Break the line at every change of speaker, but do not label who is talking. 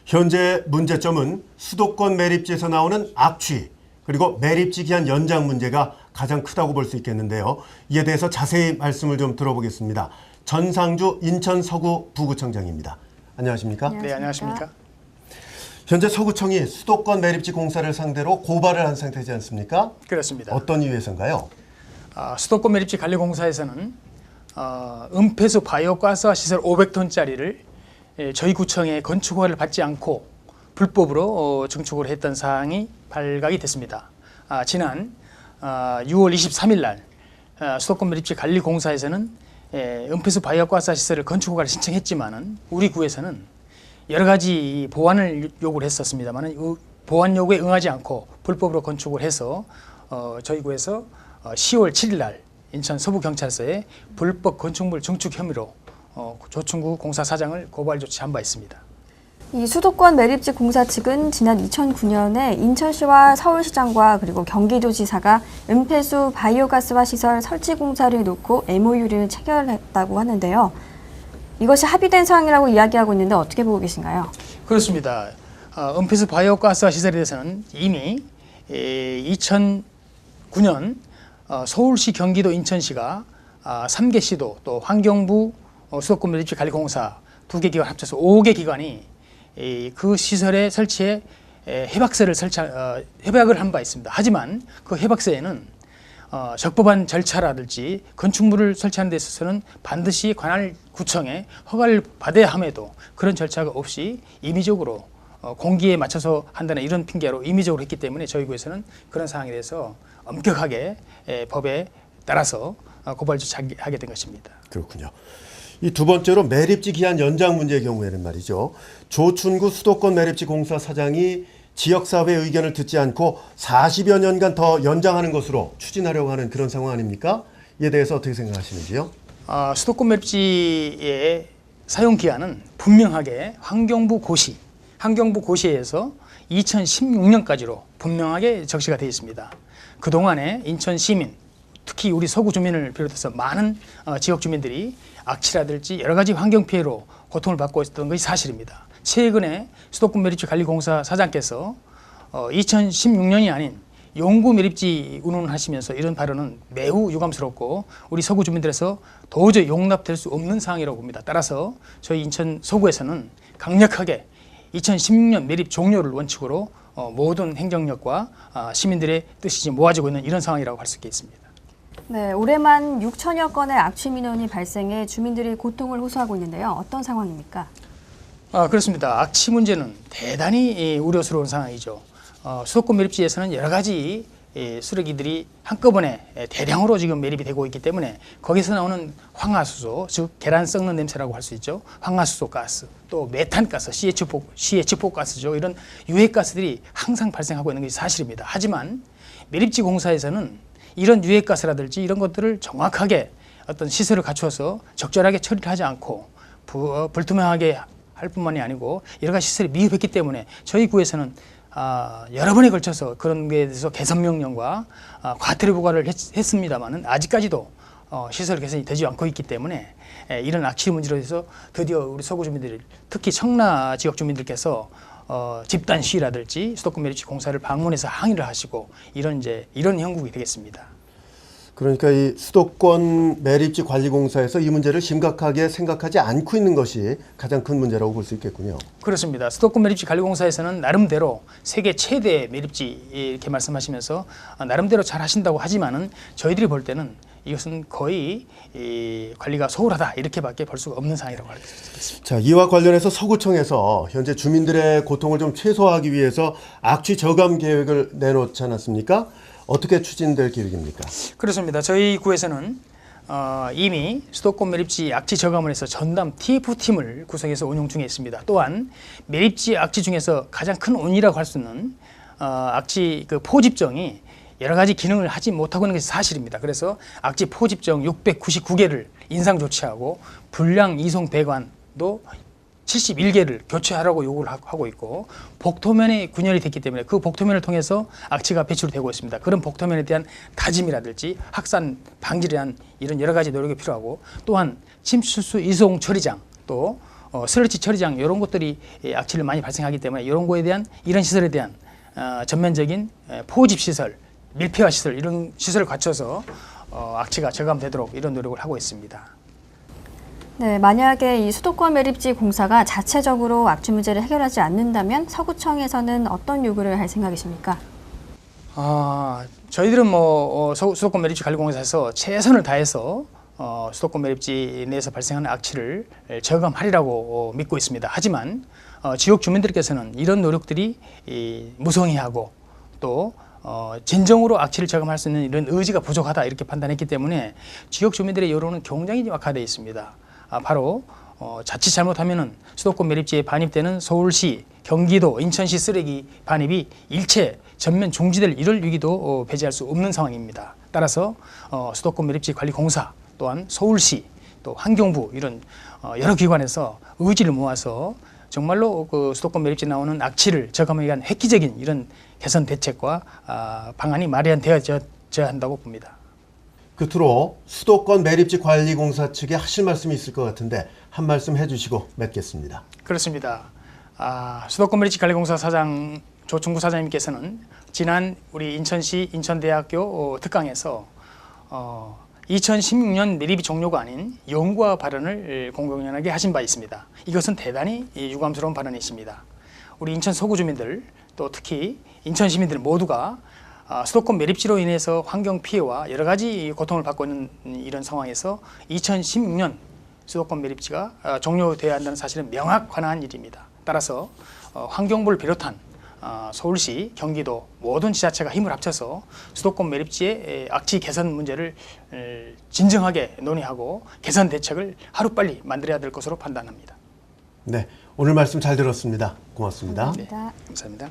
현재 문제점은 수도권 매립지에서 나오는 악취, 그리고 매립지 기한 연장 문제가 가장 크다고 볼 수 있겠는데요. 이에 대해서 자세히 말씀을 좀 들어보겠습니다. 전상주 인천 서구 부구청장입니다. 안녕하십니까?
네, 안녕하십니까?
현재 서구청이 수도권 매립지 공사를 상대로 고발을 한 상태지 않습니까?
그렇습니다.
어떤 이유에서인가요?
수도권 매립지 관리공사에서는 은폐수 바이오가스화 시설 500톤짜리를 저희 구청의 건축 허가를 받지 않고 불법으로 증축을 했던 사항이 발각이 됐습니다. 지난 6월 23일 날 수도권 매립지 관리공사에서는 은폐수 바이오가스화 시설을 건축 허가를 신청했지만은 우리 구에서는 여러 가지 보완을 요구를 했었습니다만은 보완 요구에 응하지 않고 불법으로 건축을 해서 저희 구에서 10월 7일 날 인천 서부경찰서에 불법 건축물 증축 혐의로 조충구 공사사장을 고발 조치한 바 있습니다.
이 수도권 매립지 공사 측은 지난 2009년에 인천시와 서울시장과 그리고 경기도지사가 은폐수 바이오가스화 시설 설치 공사를 놓고 MOU를 체결했다고 하는데요. 이것이 합의된 사항이라고 이야기하고 있는데 어떻게 보고 계신가요?
그렇습니다. 은폐수 바이오가스화 시설에 대해서는 이미 2009년 서울시, 경기도, 인천시가 3개 시도 또 환경부 수도권 매립지 관리공사 2개 기관 합쳐서 5개 기관이 그 시설의 설치에 협약을 한 바 있습니다. 하지만 그 협약서에는 적법한 절차라든지 건축물을 설치하는 데 있어서는 반드시 관할 구청에 허가를 받아야 함에도 그런 절차가 없이 임의적으로 공기에 맞춰서 한다는 이런 핑계로 임의적으로 했기 때문에 저희 구에서는 그런 사항에 대해서 엄격하게 법에 따라서 고발 조치하게 된 것입니다.
그렇군요. 이 두 번째로 매립지 기한 연장 문제의 경우에는 말이죠. 조춘구 수도권 매립지 공사 사장이 지역사회의 의견을 듣지 않고 40여 년간 더 연장하는 것으로 추진하려고 하는 그런 상황 아닙니까? 이에 대해서 어떻게 생각하시는지요?
수도권 매립지의 사용 기한은 분명하게 환경부 고시에서 2016년까지로 분명하게 적시가 되어 있습니다. 그동안에 인천 시민, 특히 우리 서구 주민을 비롯해서 많은 지역 주민들이 악취라든지 여러 가지 환경 피해로 고통을 받고 있었던 것이 사실입니다. 최근에 수도권 매립지 관리공사 사장께서 2016년이 아닌 용구 매립지 운운하시면서 이런 발언은 매우 유감스럽고 우리 서구 주민들에서 도저히 용납될 수 없는 사항이라고 봅니다. 따라서 저희 인천 서구에서는 강력하게 2016년 매립 종료를 원칙으로 모든 행정력과 시민들의 뜻이 모아지고 있는 이런 상황이라고 할 수 있겠습니다.
네, 올해만 6천여 건의 악취 민원이 발생해 주민들이 고통을 호소하고 있는데요. 어떤 상황입니까?
그렇습니다. 악취 문제는 대단히 우려스러운 상황이죠. 수도권 매립지에서는 여러 가지 쓰레기들이 한꺼번에 대량으로 지금 매립이 되고 있기 때문에 거기서 나오는 황화수소, 즉 계란 썩는 냄새라고 할 수 있죠. 황화수소 가스, 또 메탄가스, CH4 가스죠. 이런 유해가스들이 항상 발생하고 있는 것이 사실입니다. 하지만 매립지 공사에서는 이런 유해가스라든지 이런 것들을 정확하게 어떤 시설을 갖추어서 적절하게 처리를 하지 않고 불투명하게 할 뿐만이 아니고 여러 가지 시설이 미흡했기 때문에 저희 구에서는 여러 번에 걸쳐서 그런 게 대해서 개선 명령과 과태료 부과를 했습니다만은 아직까지도 시설 개선이 되지 않고 있기 때문에 이런 악취 문제로 해서 드디어 우리 서구 주민들, 특히 청라 지역 주민들께서 집단 시위라든지 수도권 매립지 공사를 방문해서 항의를 하시고 이런 형국이 되겠습니다.
그러니까 이 수도권 매립지 관리공사에서 이 문제를 심각하게 생각하지 않고 있는 것이 가장 큰 문제라고 볼 수 있겠군요.
그렇습니다. 수도권 매립지 관리공사에서는 나름대로 세계 최대 매립지 이렇게 말씀하시면서 나름대로 잘 하신다고 하지만은 저희들이 볼 때는 이것은 거의 관리가 소홀하다 이렇게밖에 볼 수가 없는 상황이라고 할 수 있습니다.
자, 이와 관련해서 서구청에서 현재 주민들의 고통을 좀 최소화하기 위해서 악취 저감 계획을 내놓지 않았습니까? 어떻게 추진될 계획입니까?
그렇습니다. 저희 구에서는 이미 수도권 매립지 악취 저감을 해서 전담 TF팀을 구성해서 운영 중에 있습니다. 또한 매립지 악취 중에서 가장 큰 원인이라고 할 수 있는 악취 포집정이 여러 가지 기능을 하지 못하고 있는 것이 사실입니다. 그래서 악취 포집정 699개를 인상 조치하고 불량 이송 배관도 71개를 교체하라고 요구를 하고 있고 복토면에 균열이 됐기 때문에 그 복토면을 통해서 악취가 배출되고 있습니다. 그런 복토면에 대한 다짐이라든지 확산 방지에 대한 이런 여러 가지 노력이 필요하고 또한 침수수 이송 처리장 또 스러지 처리장 이런 것들이 악취를 많이 발생하기 때문에 이런 거에 대한 이런 시설에 대한 전면적인 포집 시설, 밀폐화 시설 이런 시설을 갖춰서 악취가 저감되도록 이런 노력을 하고 있습니다.
네, 만약에 이 수도권 매립지 공사가 자체적으로 악취 문제를 해결하지 않는다면 서구청에서는 어떤 요구를 할 생각이십니까?
저희들은 수도권 매립지 관리공사에서 최선을 다해서 수도권 매립지 내에서 발생하는 악취를 저감하리라고 믿고 있습니다. 하지만 지역 주민들께서는 이런 노력들이 무성의하고 또 진정으로 악취를 저감할 수 있는 이런 의지가 부족하다 이렇게 판단했기 때문에 지역 주민들의 여론은 굉장히 악화되어 있습니다. 바로 자칫 잘못하면은 수도권 매립지에 반입되는 서울시, 경기도, 인천시 쓰레기 반입이 일체 전면 중지될 이럴 위기도 배제할 수 없는 상황입니다. 따라서 수도권 매립지 관리공사 또한 서울시 또 환경부 이런 여러 기관에서 의지를 모아서 정말로 그 수도권 매립지에 나오는 악취를 저감하기 위한 획기적인 이런 개선 대책과 방안이 마련되어져야 한다고 봅니다.
끝으로 수도권 매립지 관리공사 측에 하실 말씀이 있을 것 같은데 한 말씀 해주시고 맺겠습니다.
그렇습니다. 수도권 매립지 관리공사 사장 조충구 사장님께서는 지난 우리 인천시 인천대학교 특강에서 2016년 매립이 종료가 아닌 연구와 발언을 공공연하게 하신 바 있습니다. 이것은 대단히 유감스러운 발언이십니다. 우리 인천 서구 주민들 또 특히 인천 시민들 모두가 수도권 매립지로 인해서 환경 피해와 여러 가지 고통을 받고 있는 이런 상황에서 2016년 수도권 매립지가 종료되어야 한다는 사실은 명확한 일입니다. 따라서 환경부를 비롯한 서울시, 경기도 모든 지자체가 힘을 합쳐서 수도권 매립지의 악취 개선 문제를 진정하게 논의하고 개선 대책을 하루빨리 만들어야 될 것으로 판단합니다.
네, 오늘 말씀 잘 들었습니다. 고맙습니다.
네, 감사합니다.